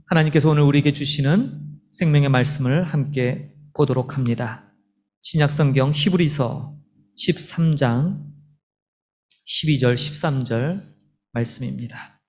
하나님께서 오늘 우리에게 주시는 생명의 말씀을 함께 보도록 합니다. 신약성경 히브리서 13장 12절 13절 말씀입니다.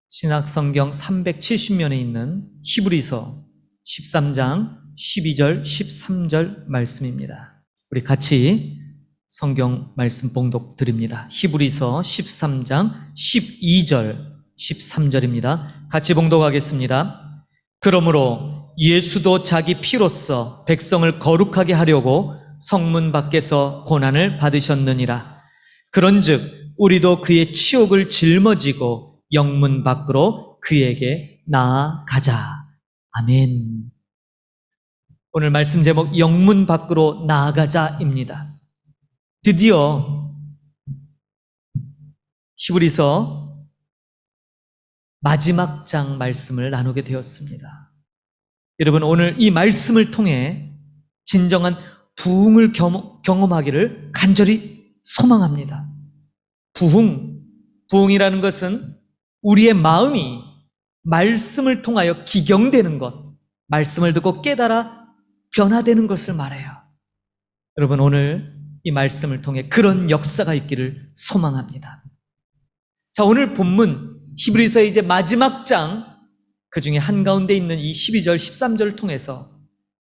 신약성경 370면에 있는 히브리서 13장 12절 13절 말씀입니다. 우리 같이 성경 말씀 봉독 드립니다. 히브리서 13장 12절 13절입니다. 같이 봉독하겠습니다. 그러므로 예수도 자기 피로써 백성을 거룩하게 하려고 성문 밖에서 고난을 받으셨느니라. 그런즉 우리도 그의 치욕을 짊어지고 영문 밖으로 그에게 나아가자. 아멘. 오늘 말씀 제목 영문 밖으로 나아가자입니다. 드디어 히브리서 마지막 장 말씀을 나누게 되었습니다. 여러분, 오늘 이 말씀을 통해 진정한 부흥을 경험하기를 간절히 소망합니다. 부흥이라는 것은 우리의 마음이 말씀을 통하여 기경되는 것, 말씀을 듣고 깨달아 변화되는 것을 말해요. 여러분, 오늘 이 말씀을 통해 그런 역사가 있기를 소망합니다. 자, 오늘 본문 히브리서의 이제 마지막 장, 그 중에 한가운데 있는 이 12절, 13절을 통해서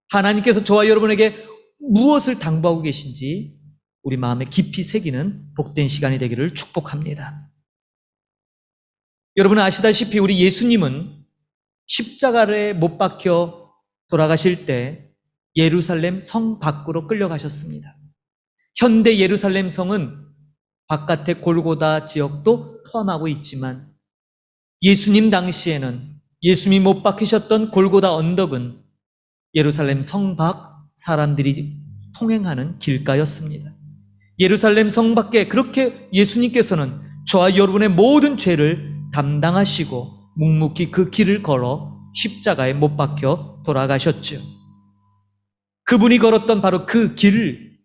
하나님께서 저와 여러분에게 무엇을 당부하고 계신지 우리 마음에 깊이 새기는 복된 시간이 되기를 축복합니다. 여러분은 아시다시피 우리 예수님은 십자가에 못 박혀 돌아가실 때 예루살렘 성 밖으로 끌려가셨습니다. 현대 예루살렘 성은 바깥의 골고다 지역도 포함하고 있지만 예수님 당시에는 예수님이 못 박히셨던 골고다 언덕은 예루살렘 성 밖 사람들이 통행하는 길가였습니다. 예루살렘 성 밖에 그렇게 예수님께서는 저와 여러분의 모든 죄를 담당하시고 묵묵히 그 길을 걸어 십자가에 못 박혀 돌아가셨죠. 그분이 걸었던 바로 그 길을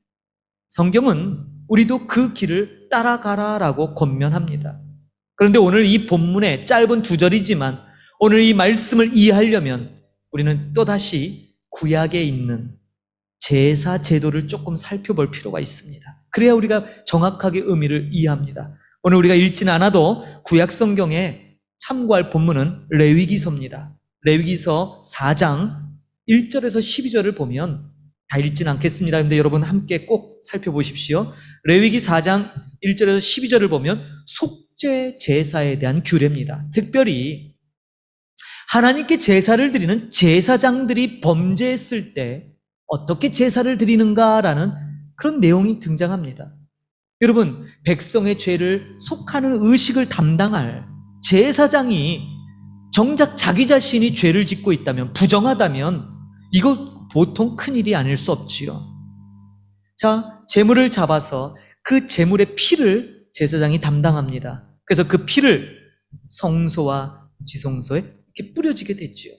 성경은 우리도 그 길을 따라가라라고 권면합니다. 그런데 오늘 이 본문의 짧은 2절이지만 오늘 이 말씀을 이해하려면 우리는 또다시 구약에 있는 제사 제도를 조금 살펴볼 필요가 있습니다. 그래야 우리가 정확하게 의미를 이해합니다. 오늘 우리가 읽지는 않아도 구약 성경에 참고할 본문은 레위기서입니다. 레위기서 4장 1절에서 12절을 보면 다 읽지는 않겠습니다. 그런데 여러분 함께 꼭 살펴보십시오. 레위기 4장 1절에서 12절을 보면 속죄 제사에 대한 규례입니다. 특별히 하나님께 제사를 드리는 제사장들이 범죄했을 때 어떻게 제사를 드리는가라는 그런 내용이 등장합니다. 여러분, 백성의 죄를 속하는 의식을 담당할 제사장이 정작 자기 자신이 죄를 짓고 있다면, 부정하다면 이거 보통 큰일이 아닐 수 없지요. 자, 제물을 잡아서 그 제물의 피를 제사장이 담당합니다. 그래서 그 피를 성소와 지성소에 이렇게 뿌려지게 됐지요.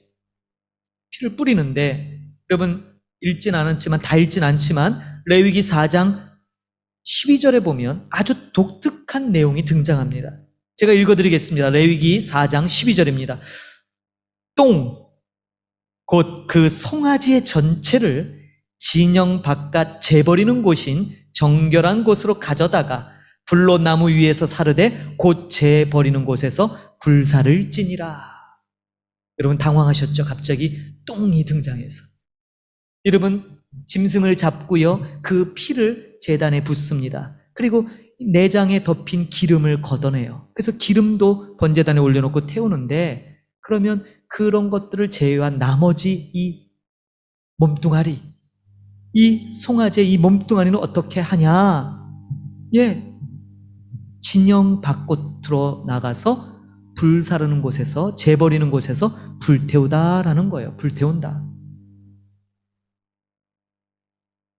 피를 뿌리는데 여러분 읽진 않았지만 다 읽진 않지만 레위기 4장 12절에 보면 아주 독특한 내용이 등장합니다. 제가 읽어드리겠습니다. 레위기 4장 12절입니다. 똥, 곧 그 송아지의 전체를 진영 바깥 재버리는 곳인 정결한 곳으로 가져다가 불로 나무 위에서 사르되 곧 재버리는 곳에서 불사를 찌니라. 여러분 당황하셨죠? 갑자기 똥이 등장해서. 여러분 짐승을 잡고요, 그 피를 제단에 붓습니다. 그리고 내장에 덮인 기름을 걷어내요. 그래서 기름도 번제단에 올려놓고 태우는데, 그러면 그런 것들을 제외한 나머지 이 몸뚱아리, 이 송아지의 이 몸뚱아리는 어떻게 하냐? 진영 밖으로 나가서 불 사르는 곳에서, 재버리는 곳에서 불태우다라는 거예요. 불태운다.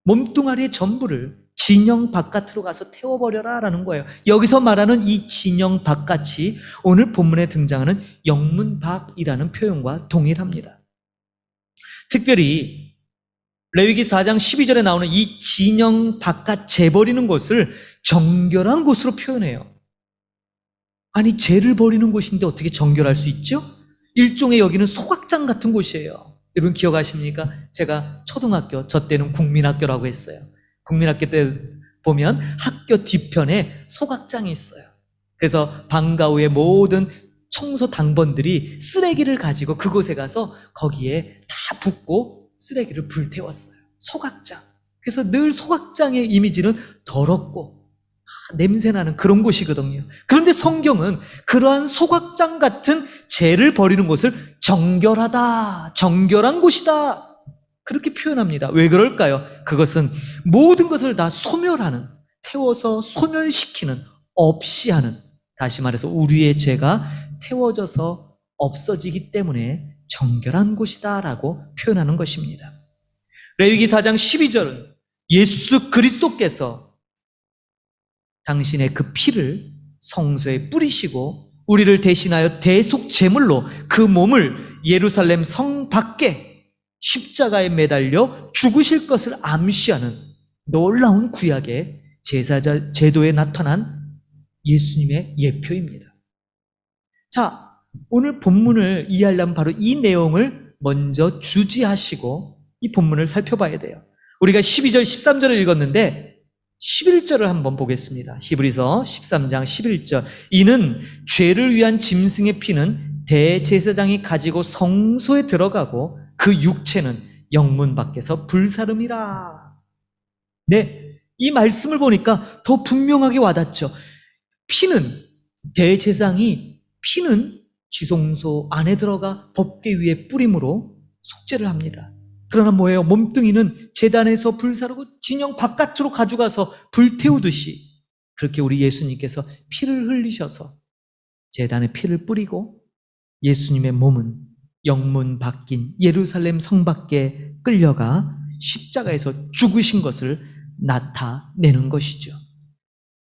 몸뚱아리의 전부를 진영 바깥으로 가서 태워버려라라는 거예요. 여기서 말하는 이 진영 바깥이 오늘 본문에 등장하는 영문 밖이라는 표현과 동일합니다. 특별히 레위기 4장 12절에 나오는 이 진영 바깥 재버리는 곳을 정결한 곳으로 표현해요. 아니, 죄를 버리는 곳인데 어떻게 정결할 수 있죠? 일종의 여기는 소각장 같은 곳이에요. 여러분 기억하십니까? 제가 초등학교, 저 때는 국민학교라고 했어요. 국민학교 때 보면 학교 뒤편에 소각장이 있어요. 그래서 방과 후에 모든 청소 당번들이 쓰레기를 가지고 그곳에 가서 거기에 다 붓고 쓰레기를 불태웠어요. 소각장. 그래서 늘 소각장의 이미지는 더럽고 냄새나는 그런 곳이거든요. 그런데 성경은 그러한 소각장 같은 죄를 버리는 곳을 정결하다, 정결한 곳이다, 그렇게 표현합니다. 왜 그럴까요? 그것은 모든 것을 다 소멸하는, 태워서 소멸시키는, 없이 하는, 다시 말해서 우리의 죄가 태워져서 없어지기 때문에 정결한 곳이다라고 표현하는 것입니다. 레위기 4장 12절은 예수 그리스도께서 당신의 그 피를 성소에 뿌리시고 우리를 대신하여 대속 제물로 그 몸을 예루살렘 성 밖에 십자가에 매달려 죽으실 것을 암시하는 놀라운 구약의 제사자 제도에 나타난 예수님의 예표입니다. 자, 오늘 본문을 이해하려면 바로 이 내용을 먼저 주지하시고 이 본문을 살펴봐야 돼요. 우리가 12절, 13절을 읽었는데 11절을 한번 보겠습니다. 히브리서 13장 11절. 이는 죄를 위한 짐승의 피는 대제사장이 가지고 성소에 들어가고 그 육체는 영문 밖에서 불사름이라. 네, 이 말씀을 보니까 더 분명하게 와닿죠. 대제사장이 피는 지성소 안에 들어가 법궤 위에 뿌림으로 속죄를 합니다. 그러나 뭐예요? 몸뚱이는 제단에서 불사르고 진영 바깥으로 가져가서 불태우듯이 그렇게 우리 예수님께서 피를 흘리셔서 제단에 피를 뿌리고 예수님의 몸은 영문 밖인 예루살렘 성 밖에 끌려가 십자가에서 죽으신 것을 나타내는 것이죠.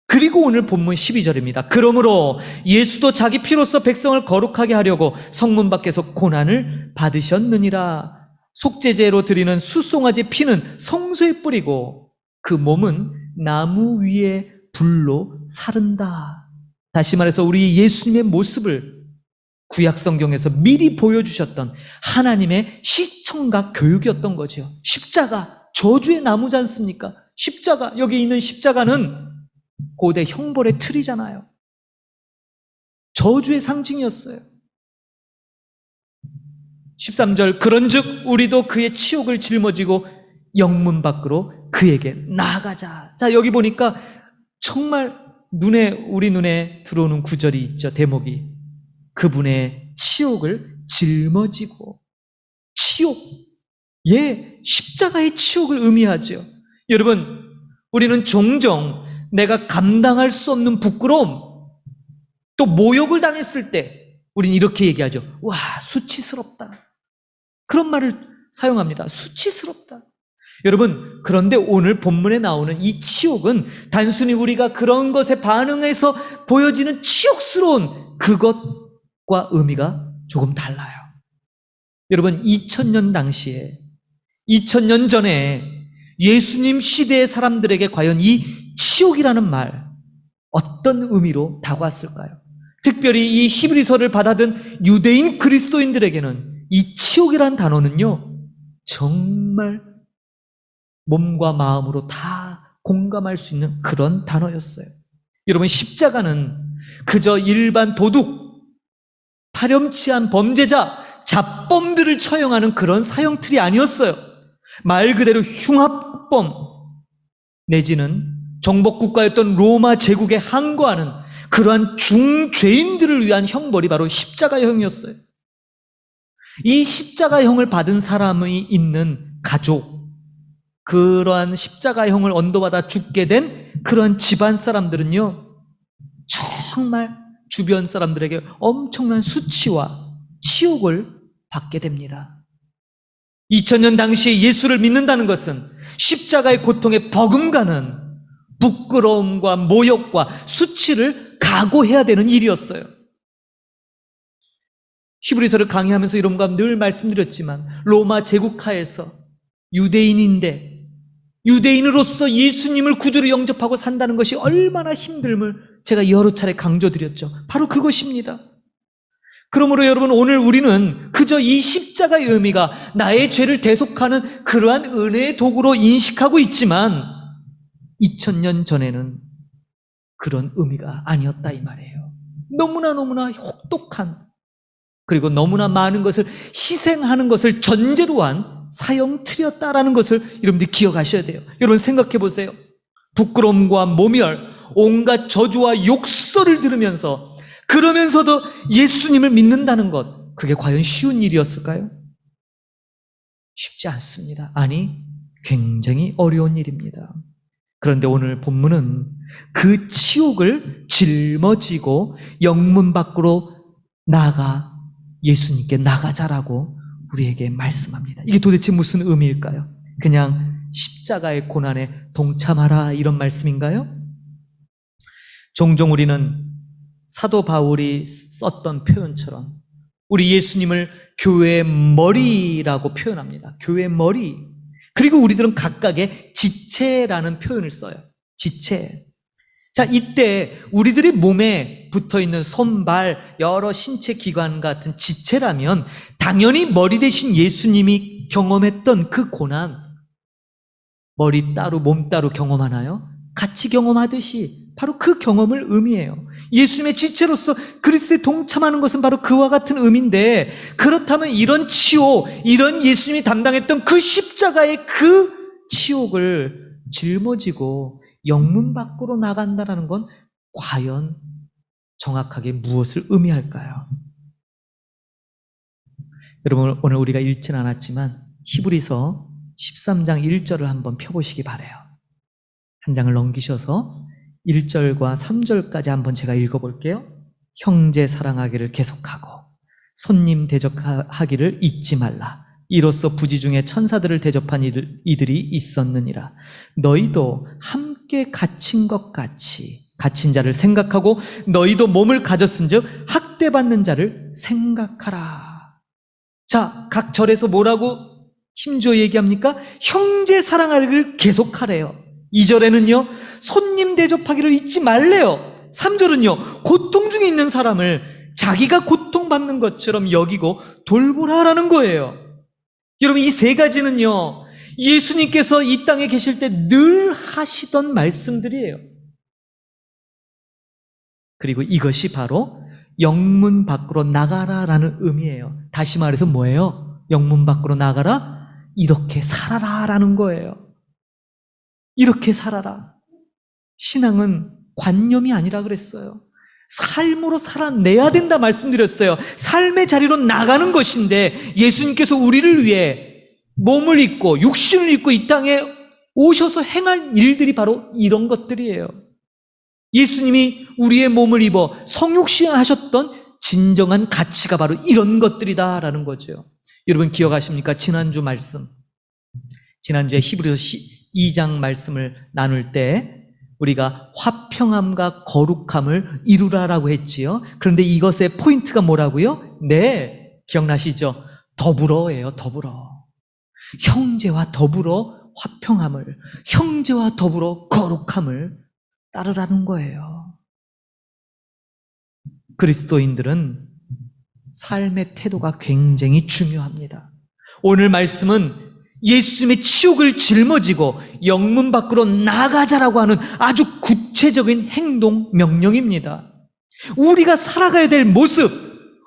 그리고 오늘 본문 12절입니다. 그러므로 예수도 자기 피로써 백성을 거룩하게 하려고 성문 밖에서 고난을 받으셨느니라. 속죄제로 드리는 수송아지 피는 성소에 뿌리고 그 몸은 나무 위에 불로 사른다. 다시 말해서 우리 예수님의 모습을 구약 성경에서 미리 보여주셨던 하나님의 시청각 교육이었던 거죠. 십자가, 저주의 나무지 않습니까? 십자가, 여기 있는 십자가는 고대 형벌의 틀이잖아요. 저주의 상징이었어요. 13절 그런즉 우리도 그의 치욕을 짊어지고 영문 밖으로 그에게 나아가자. 자, 여기 보니까 정말 우리 눈에 들어오는 구절이 있죠. 대목이 그분의 치욕을 짊어지고, 치욕, 십자가의 치욕을 의미하죠. 여러분, 우리는 종종 내가 감당할 수 없는 부끄러움, 또 모욕을 당했을 때 우리는 이렇게 얘기하죠. 와, 수치스럽다. 그런 말을 사용합니다. 수치스럽다. 여러분, 그런데 오늘 본문에 나오는 이 치욕은 단순히 우리가 그런 것에 반응해서 보여지는 치욕스러운 그것과 의미가 조금 달라요. 여러분, 2000년 당시에, 2000년 전에 예수님 시대의 사람들에게 과연 이 치욕이라는 말, 어떤 의미로 다가왔을까요? 특별히 이 히브리서를 받아든 유대인 그리스도인들에게는 이 치욕이란 단어는요, 정말 몸과 마음으로 다 공감할 수 있는 그런 단어였어요. 여러분, 십자가는 그저 일반 도둑, 파렴치한 범죄자, 잡범들을 처형하는 그런 사형틀이 아니었어요. 말 그대로 흉악범 내지는 정복국가였던 로마 제국에 항거하는 그러한 중죄인들을 위한 형벌이 바로 십자가형이었어요. 이 십자가형을 받은 사람이 있는 가족, 그러한 십자가형을 언도받아 죽게 된 그러한 집안 사람들은요, 정말 주변 사람들에게 엄청난 수치와 치욕을 받게 됩니다. 2000년 당시에 예수를 믿는다는 것은 십자가의 고통에 버금가는 부끄러움과 모욕과 수치를 각오해야 되는 일이었어요. 히브리서를 강의하면서 이런가 늘 말씀드렸지만 로마 제국하에서 유대인인데 유대인으로서 예수님을 구주로 영접하고 산다는 것이 얼마나 힘듦을 제가 여러 차례 강조드렸죠. 바로 그것입니다. 그러므로 여러분, 오늘 우리는 그저 이 십자가의 의미가 나의 죄를 대속하는 그러한 은혜의 도구로 인식하고 있지만 2000년 전에는 그런 의미가 아니었다 이 말이에요. 너무나 혹독한, 그리고 너무나 많은 것을 희생하는 것을 전제로 한 사형틀이었다라는 것을 여러분들이 기억하셔야 돼요. 여러분 생각해 보세요. 부끄러움과 모멸, 온갖 저주와 욕설을 들으면서, 그러면서도 예수님을 믿는다는 것, 그게 과연 쉬운 일이었을까요? 쉽지 않습니다. 아니, 굉장히 어려운 일입니다. 그런데 오늘 본문은 그 치욕을 짊어지고 영문 밖으로 나가 예수님께 나가자라고 우리에게 말씀합니다. 이게 도대체 무슨 의미일까요? 그냥 십자가의 고난에 동참하라 이런 말씀인가요? 종종 우리는 사도 바울이 썼던 표현처럼 우리 예수님을 교회의 머리라고 표현합니다. 교회의 머리. 그리고 우리들은 각각의 지체라는 표현을 써요. 지체. 자, 이때 우리들의 몸에 붙어있는 손, 발, 여러 신체 기관 같은 지체라면 당연히 머리 대신 예수님이 경험했던 그 고난, 머리 따로 몸 따로 경험하나요? 같이 경험하듯이 바로 그 경험을 의미해요. 예수님의 지체로서 그리스도에 동참하는 것은 바로 그와 같은 의미인데, 그렇다면 이런 치욕, 이런 예수님이 담당했던 그 십자가의 그 치욕을 짊어지고 영문 밖으로 나간다는 건 과연 정확하게 무엇을 의미할까요? 여러분, 오늘 우리가 읽진 않았지만 히브리서 13장 1절을 한번 펴보시기 바라요. 한 장을 넘기셔서 1절과 3절까지 한번 제가 읽어볼게요. 형제 사랑하기를 계속하고 손님 대접하기를 잊지 말라. 이로써 부지 중에 천사들을 대접한 이들이 있었느니라. 너희도 함께 갇힌 것 같이 갇힌 자를 생각하고 너희도 몸을 가졌은즉 학대받는 자를 생각하라. 자, 각 절에서 뭐라고 힘주어 얘기합니까? 형제 사랑하기를 계속하래요. 2절에는요, 손님 대접하기를 잊지 말래요. 3절은요, 고통 중에 있는 사람을 자기가 고통받는 것처럼 여기고 돌보라라는 거예요. 여러분, 이 세 가지는요, 예수님께서 이 땅에 계실 때 늘 하시던 말씀들이에요. 그리고 이것이 바로 영문 밖으로 나가라라는 의미예요. 다시 말해서 뭐예요? 영문 밖으로 나가라? 이렇게 살아라라는 거예요. 이렇게 살아라. 신앙은 관념이 아니라 그랬어요. 삶으로 살아내야 된다 말씀드렸어요. 삶의 자리로 나가는 것인데, 예수님께서 우리를 위해 몸을 입고 육신을 입고 이 땅에 오셔서 행할 일들이 바로 이런 것들이에요. 예수님이 우리의 몸을 입어 성육신하셨던 진정한 가치가 바로 이런 것들이다라는 거죠. 여러분 기억하십니까? 지난주 말씀, 지난주에 히브리서 2장 말씀을 나눌 때 우리가 화평함과 거룩함을 이루라라고 했지요. 그런데 이것의 포인트가 뭐라고요? 네, 기억나시죠? 더불어예요. 더불어. 형제와 더불어 화평함을, 형제와 더불어 거룩함을 따르라는 거예요. 그리스도인들은 삶의 태도가 굉장히 중요합니다. 오늘 말씀은 예수님의 치욕을 짊어지고 영문 밖으로 나가자라고 하는 아주 구체적인 행동 명령입니다. 우리가 살아가야 될 모습,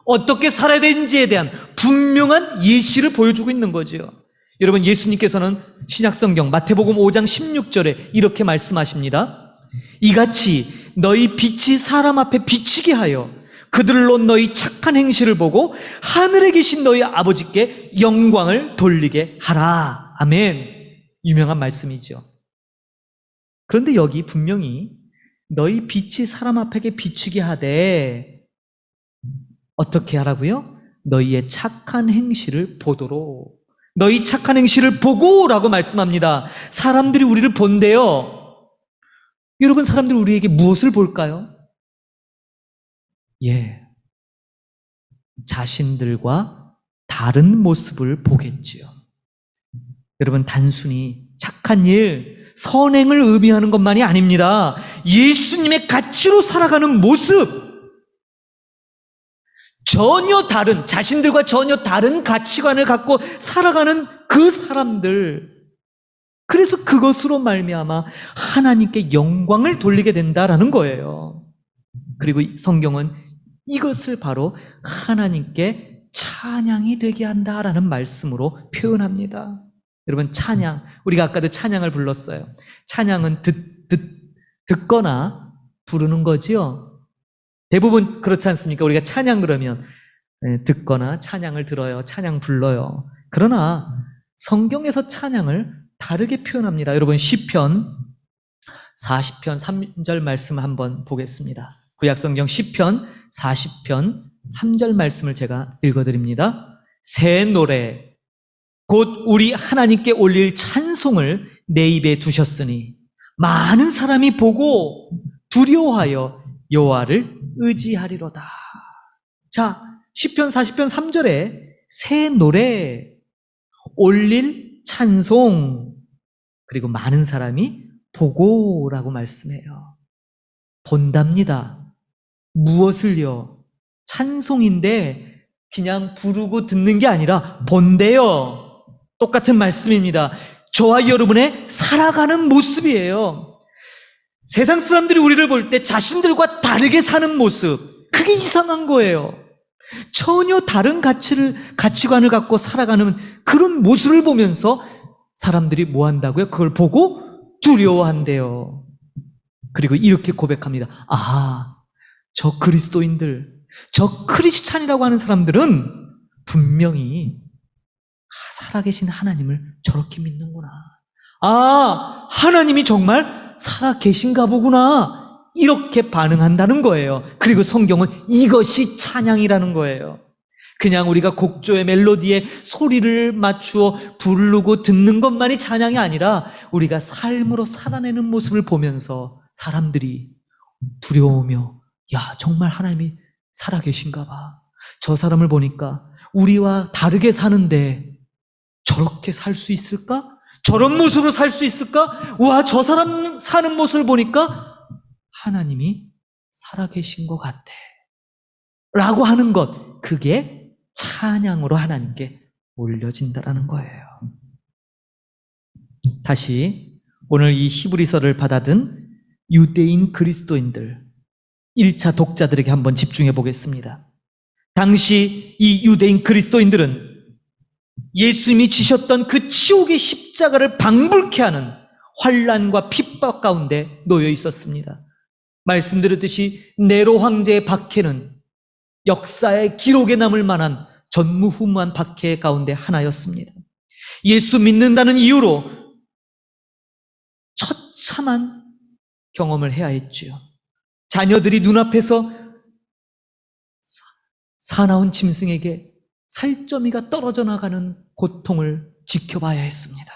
어떻게 살아야 되는지에 대한 분명한 예시를 보여주고 있는 거죠. 여러분, 예수님께서는 신약성경 마태복음 5장 16절에 이렇게 말씀하십니다. 이같이 너희 빛이 사람 앞에 비치게 하여 그들로 너희 착한 행실을 보고 하늘에 계신 너희 아버지께 영광을 돌리게 하라. 아멘. 유명한 말씀이죠. 그런데 여기 분명히 너희 빛이 사람 앞에 비추게 하되 어떻게 하라고요? 너희의 착한 행실을 보도록. 너희 착한 행실을 보고 라고 말씀합니다. 사람들이 우리를 본대요. 여러분, 사람들이 우리에게 무엇을 볼까요? 예, 자신들과 다른 모습을 보겠지요. 여러분, 단순히 착한 일, 선행을 의미하는 것만이 아닙니다. 예수님의 가치로 살아가는 모습, 전혀 다른, 자신들과 전혀 다른 가치관을 갖고 살아가는 그 사람들, 그래서 그것으로 말미암아 하나님께 영광을 돌리게 된다라는 거예요. 그리고 성경은 이것을 바로 하나님께 찬양이 되게 한다라는 말씀으로 표현합니다. 여러분, 찬양, 우리가 아까도 찬양을 불렀어요. 찬양은 듣거나 부르는 거지요. 대부분 그렇지 않습니까? 우리가 찬양 그러면 듣거나 찬양을 들어요, 찬양 불러요. 그러나 성경에서 찬양을 다르게 표현합니다. 여러분, 시편 40편 3절 말씀 한번 보겠습니다. 구약성경 시편 40편 3절 말씀을 제가 읽어드립니다. 새 노래 곧 우리 하나님께 올릴 찬송을 내 입에 두셨으니 많은 사람이 보고 두려워하여 여호와를 의지하리로다. 자, 시편 40편 3절에 새 노래, 올릴 찬송, 그리고 많은 사람이 보고라고 말씀해요. 본답니다. 무엇을요? 찬송인데 그냥 부르고 듣는 게 아니라 본대요. 똑같은 말씀입니다. 저와 여러분의 살아가는 모습이에요. 세상 사람들이 우리를 볼 때 자신들과 다르게 사는 모습, 그게 이상한 거예요. 전혀 다른 가치관을 갖고 살아가는 그런 모습을 보면서 사람들이 뭐 한다고요? 그걸 보고 두려워한대요. 그리고 이렇게 고백합니다. 아, 저 그리스도인들, 저 크리스찬이라고 하는 사람들은 분명히 살아계신 하나님을 저렇게 믿는구나. 아, 하나님이 정말 살아계신가 보구나. 이렇게 반응한다는 거예요. 그리고 성경은 이것이 찬양이라는 거예요. 그냥 우리가 곡조의 멜로디에 소리를 맞추어 부르고 듣는 것만이 찬양이 아니라 우리가 삶으로 살아내는 모습을 보면서 사람들이 두려우며, 야, 정말 하나님이 살아계신가 봐. 저 사람을 보니까 우리와 다르게 사는데 저렇게 살 수 있을까? 저런 모습으로 살 수 있을까? 와, 저 사람 사는 모습을 보니까 하나님이 살아계신 것 같아 라고 하는 것, 그게 찬양으로 하나님께 올려진다라는 거예요. 다시 오늘 이 히브리서를 받아든 유대인 그리스도인들, 1차 독자들에게 한번 집중해 보겠습니다. 당시 이 유대인 그리스도인들은 예수님이 지셨던 그 지옥의 십자가를 방불케 하는 환난과 핍박 가운데 놓여 있었습니다. 말씀드렸듯이 네로 황제의 박해는 역사의 기록에 남을 만한 전무후무한 박해 가운데 하나였습니다. 예수 믿는다는 이유로 처참한 경험을 해야 했지요. 자녀들이 눈앞에서 사나운 짐승에게 살점이가 떨어져 나가는 고통을 지켜봐야 했습니다.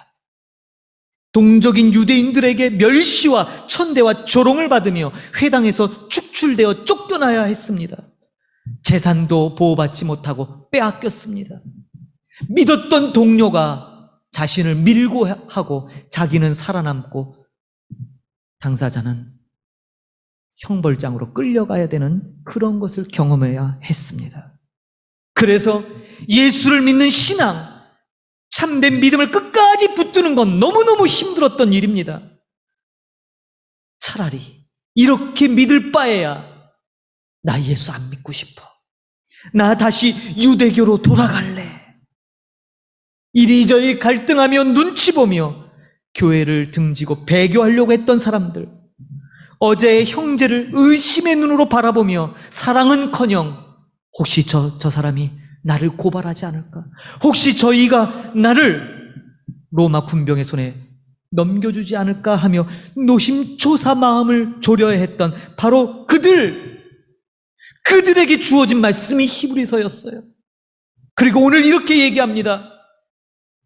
동족인 유대인들에게 멸시와 천대와 조롱을 받으며 회당에서 축출되어 쫓겨나야 했습니다. 재산도 보호받지 못하고 빼앗겼습니다. 믿었던 동료가 자신을 밀고 하고 자기는 살아남고 당사자는 형벌장으로 끌려가야 되는 그런 것을 경험해야 했습니다. 그래서 예수를 믿는 신앙, 참된 믿음을 끝까지 붙드는 건 너무너무 힘들었던 일입니다. 차라리 이렇게 믿을 바에야 나 예수 안 믿고 싶어. 나 다시 유대교로 돌아갈래. 이리저리 갈등하며 눈치 보며 교회를 등지고 배교하려고 했던 사람들, 어제의 형제를 의심의 눈으로 바라보며 사랑은커녕 혹시 저 사람이 나를 고발하지 않을까? 혹시 저희가 나를 로마 군병의 손에 넘겨주지 않을까 하며 노심초사 마음을 졸여야 했던 바로 그들에게 주어진 말씀이 히브리서였어요. 그리고 오늘 이렇게 얘기합니다.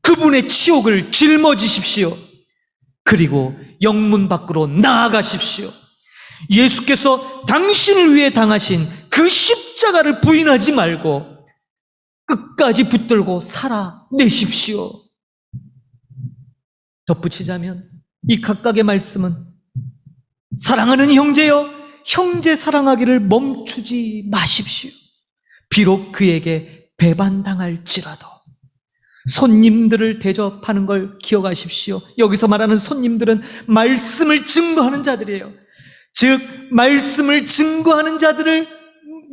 그분의 치욕을 짊어지십시오. 그리고 영문 밖으로 나아가십시오. 예수께서 당신을 위해 당하신 그 십자가를 부인하지 말고 끝까지 붙들고 살아내십시오. 덧붙이자면 이 각각의 말씀은 사랑하는 형제여, 형제 사랑하기를 멈추지 마십시오. 비록 그에게 배반당할지라도 손님들을 대접하는 걸 기억하십시오. 여기서 말하는 손님들은 말씀을 증거하는 자들이에요. 즉 말씀을 증거하는 자들을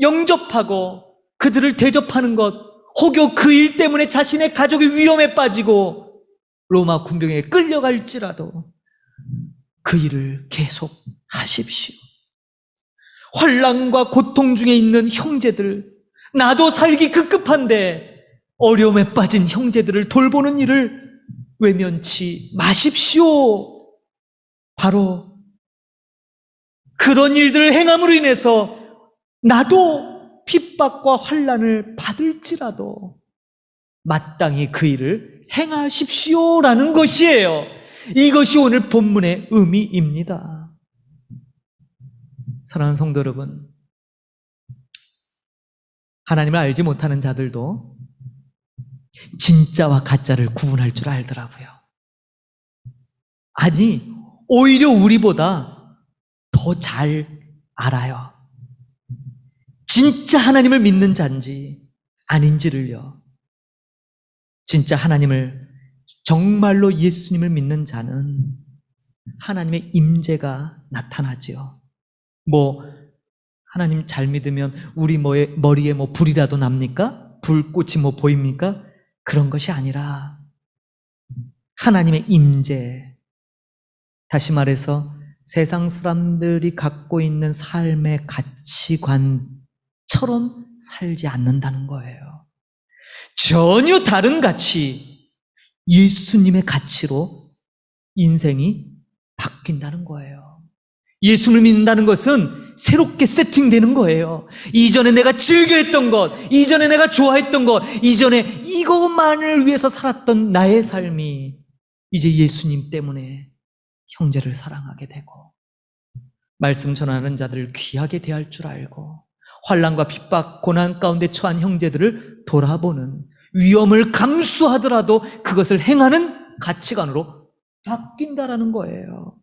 영접하고 그들을 대접하는 것, 혹여 그 일 때문에 자신의 가족이 위험에 빠지고 로마 군병에게 끌려갈지라도 그 일을 계속 하십시오. 환난과 고통 중에 있는 형제들, 나도 살기 급급한데 어려움에 빠진 형제들을 돌보는 일을 외면치 마십시오. 바로 그런 일들을 행함으로 인해서 나도 핍박과 환난을 받을지라도 마땅히 그 일을 행하십시오라는 것이에요. 이것이 오늘 본문의 의미입니다. 사랑하는 성도 여러분, 하나님을 알지 못하는 자들도 진짜와 가짜를 구분할 줄 알더라고요. 아니, 오히려 우리보다 더 잘 알아요. 진짜 하나님을 믿는 자인지 아닌지를요. 진짜 하나님을, 정말로 예수님을 믿는 자는 하나님의 임재가 나타나죠. 하나님 잘 믿으면 우리 머리에 불이라도 납니까? 불꽃이 보입니까? 그런 것이 아니라 하나님의 임재, 다시 말해서 세상 사람들이 갖고 있는 삶의 가치관처럼 살지 않는다는 거예요. 전혀 다른 가치, 예수님의 가치로 인생이 바뀐다는 거예요. 예수를 믿는다는 것은 새롭게 세팅되는 거예요. 이전에 내가 즐겨했던 것, 이전에 내가 좋아했던 것, 이전에 이것만을 위해서 살았던 나의 삶이 이제 예수님 때문에 형제를 사랑하게 되고 말씀 전하는 자들을 귀하게 대할 줄 알고 환난과 핍박, 고난 가운데 처한 형제들을 돌아보는, 위험을 감수하더라도 그것을 행하는 가치관으로 바뀐다라는 거예요.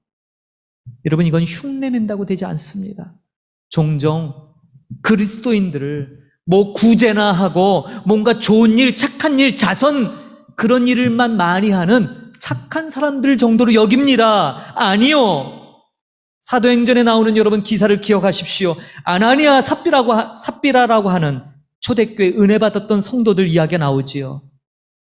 여러분, 이건 흉내낸다고 되지 않습니다. 종종 그리스도인들을 구제나 하고 뭔가 좋은 일, 착한 일, 자선 그런 일만 많이 하는 착한 사람들 정도로 여깁니다. 아니요. 사도행전에 나오는 여러분 기사를 기억하십시오. 아나니아 삽비라라고 하는 초대교회 은혜 받았던 성도들 이야기가 나오지요.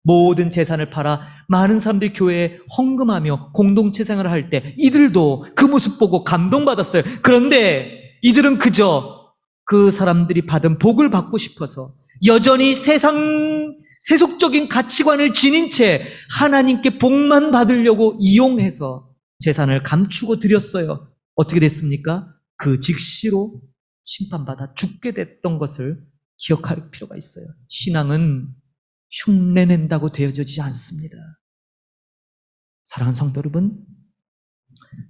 모든 재산을 팔아 많은 사람들이 교회에 헌금하며 공동체 생활을 할 때 이들도 그 모습 보고 감동받았어요. 그런데 이들은 그저 그 사람들이 받은 복을 받고 싶어서 여전히 세속적인 가치관을 지닌 채 하나님께 복만 받으려고 이용해서 재산을 감추고 드렸어요. 어떻게 됐습니까? 그 즉시로 심판받아 죽게 됐던 것을 기억할 필요가 있어요. 신앙은 흉내낸다고 되어지지 않습니다. 사랑하는 성도 여러분,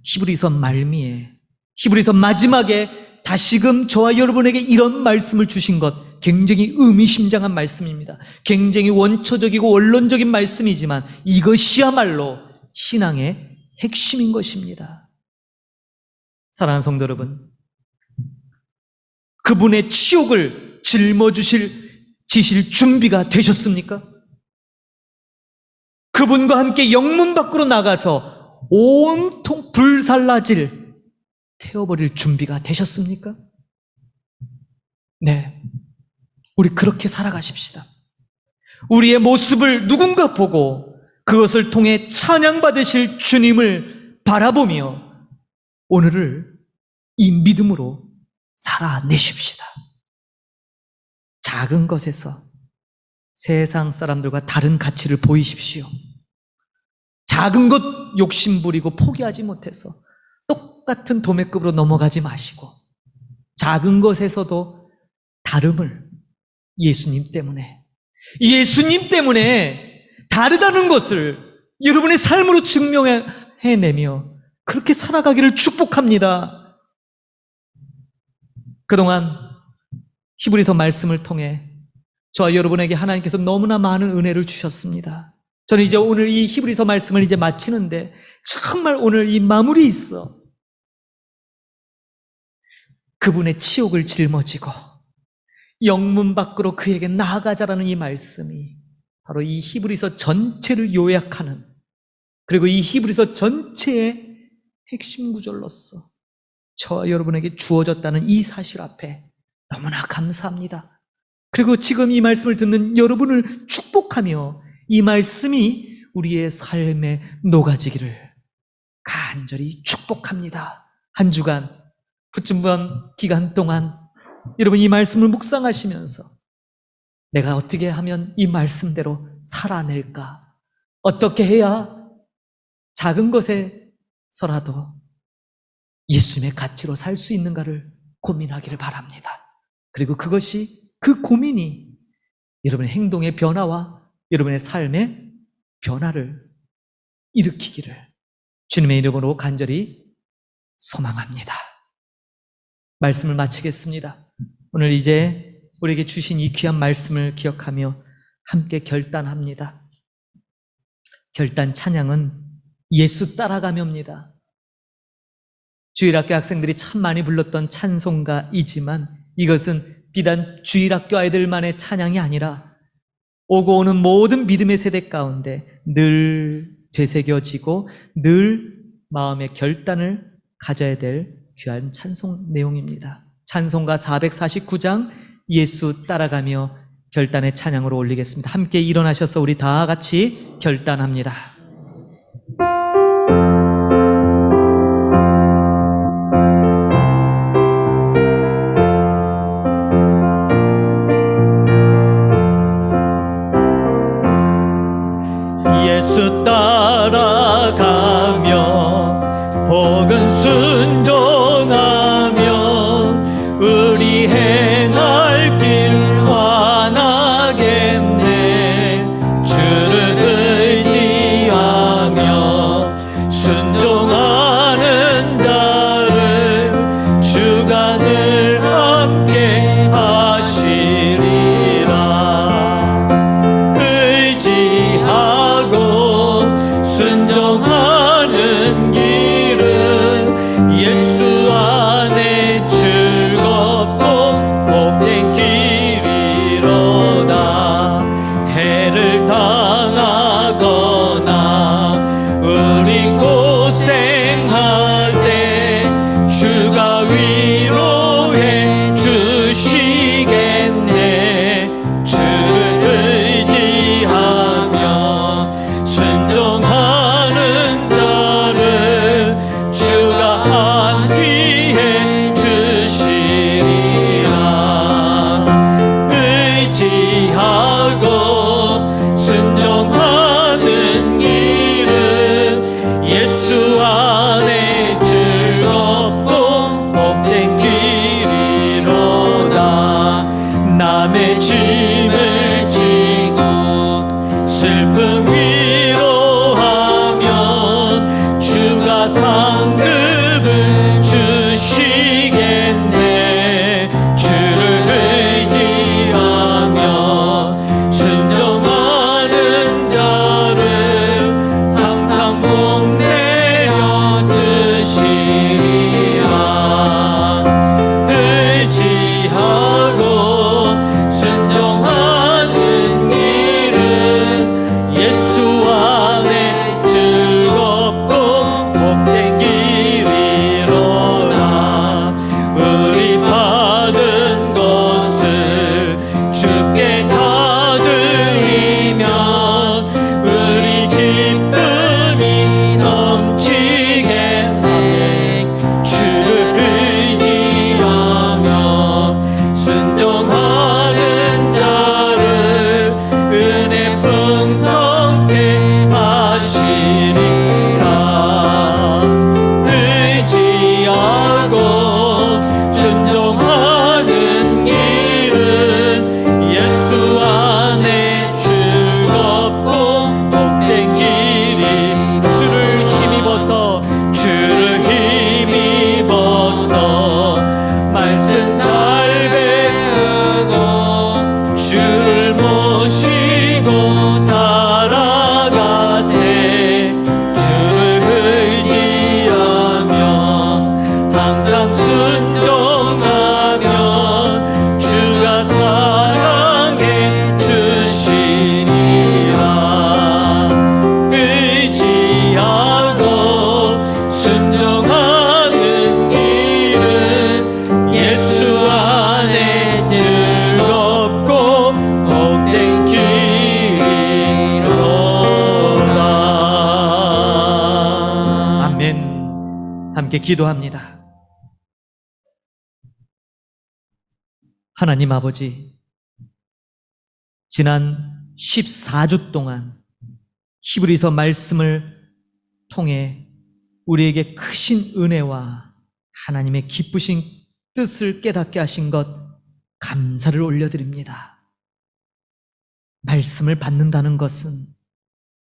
히브리서 말미에, 히브리서 마지막에 다시금 저와 여러분에게 이런 말씀을 주신 것, 굉장히 의미심장한 말씀입니다. 굉장히 원초적이고 원론적인 말씀이지만 이것이야말로 신앙의 핵심인 것입니다. 사랑하는 성도 여러분, 그분의 치욕을 지실 준비가 되셨습니까? 그분과 함께 영문 밖으로 나가서 온통 불살라질 태워버릴 준비가 되셨습니까? 네, 우리 그렇게 살아가십시다. 우리의 모습을 누군가 보고 그것을 통해 찬양받으실 주님을 바라보며 오늘을 이 믿음으로 살아내십시다. 작은 것에서 세상 사람들과 다른 가치를 보이십시오. 작은 것 욕심부리고 포기하지 못해서 똑같은 도매급으로 넘어가지 마시고 작은 것에서도 다름을 예수님 때문에 다르다는 것을 여러분의 삶으로 증명해내며 그렇게 살아가기를 축복합니다. 그동안 히브리서 말씀을 통해 저와 여러분에게 하나님께서 너무나 많은 은혜를 주셨습니다. 저는 이제 오늘 이 히브리서 말씀을 이제 마치는데 정말 오늘 이 마무리 있어. 그분의 치욕을 짊어지고 영문 밖으로 그에게 나아가자라는 이 말씀이 바로 이 히브리서 전체를 요약하는, 그리고 이 히브리서 전체의 핵심 구절로서 저와 여러분에게 주어졌다는 이 사실 앞에 너무나 감사합니다. 그리고 지금 이 말씀을 듣는 여러분을 축복하며 이 말씀이 우리의 삶에 녹아지기를 간절히 축복합니다. 한 주간, 부침번 기간 동안 여러분 이 말씀을 묵상하시면서 내가 어떻게 하면 이 말씀대로 살아낼까? 어떻게 해야 작은 것에서라도 예수님의 가치로 살 수 있는가를 고민하기를 바랍니다. 그리고 그 고민이 여러분의 행동의 변화와 여러분의 삶의 변화를 일으키기를 주님의 이름으로 간절히 소망합니다. 말씀을 마치겠습니다. 오늘 이제 우리에게 주신 이 귀한 말씀을 기억하며 함께 결단합니다. 결단 찬양은 예수 따라가며입니다. 주일학교 학생들이 참 많이 불렀던 찬송가이지만 이것은 비단 주일학교 아이들만의 찬양이 아니라 오고 오는 모든 믿음의 세대 가운데 늘 되새겨지고 늘 마음의 결단을 가져야 될 귀한 찬송 내용입니다. 찬송가 449장 예수 따라가며 결단의 찬양으로 올리겠습니다. 함께 일어나셔서 우리 다 같이 결단합니다. 예수 따라가며 복은 순종하며 우리 행할 길 환하겠네. 주를 의지하며 순종하는 자를 주가 늘 함께 하시리라. 순종하는 길은 예수 안에 즐겁고 복된 길이로다. 해를 당하거나 우리 고생할 때 주가 위로해 주시겠네. 주를 의지하며 순종하는 자를 주가 안위해 주시리라. 의지하고 순종하는 길은 예수 안에 즐겁고 복된 길이로다. 남의 짐을 지고 슬픔 위로하면 주가 상급을 주시겠네. 주를 의지하며 순종하는 자를 항상 복 내려 주시리라. 의지하고 순종하는 길은 예수 함께 기도합니다. 하나님 아버지, 지난 14주 동안 히브리서 말씀을 통해 우리에게 크신 은혜와 하나님의 기쁘신 뜻을 깨닫게 하신 것 감사를 올려드립니다. 말씀을 받는다는 것은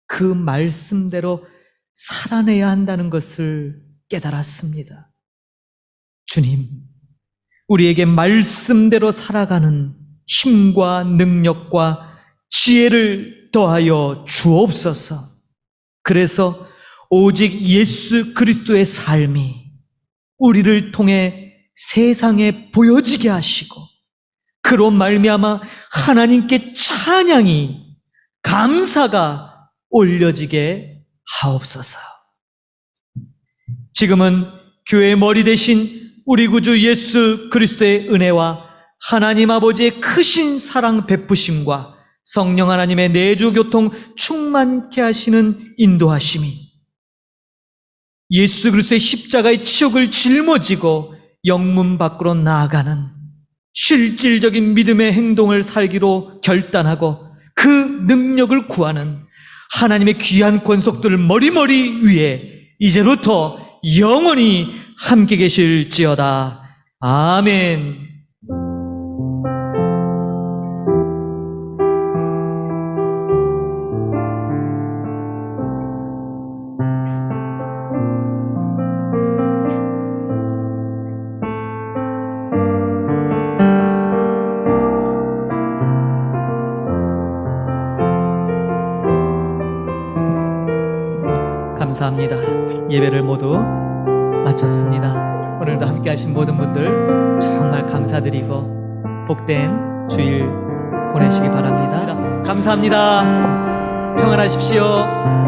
그 말씀대로 살아내야 한다는 것을 깨달았습니다. 주님, 우리에게 말씀대로 살아가는 힘과 능력과 지혜를 더하여 주옵소서. 그래서 오직 예수 그리스도의 삶이 우리를 통해 세상에 보여지게 하시고, 그로 말미암아 하나님께 찬양이, 감사가 올려지게 하옵소서. 지금은 교회의 머리 되신 우리 구주 예수 그리스도의 은혜와 하나님 아버지의 크신 사랑 베푸심과 성령 하나님의 내주 교통 충만케 하시는 인도하심이 예수 그리스도의 십자가의 치욕을 짊어지고 영문 밖으로 나아가는 실질적인 믿음의 행동을 살기로 결단하고 그 능력을 구하는 하나님의 귀한 권속들을 머리머리 위에 이제부터 영원히 함께 계실지어다. 아멘. 감사합니다. 예배를 모두 마쳤습니다. 오늘도 함께 하신 모든 분들 정말 감사드리고 복된 주일 보내시기 바랍니다. 감사합니다. 평안하십시오.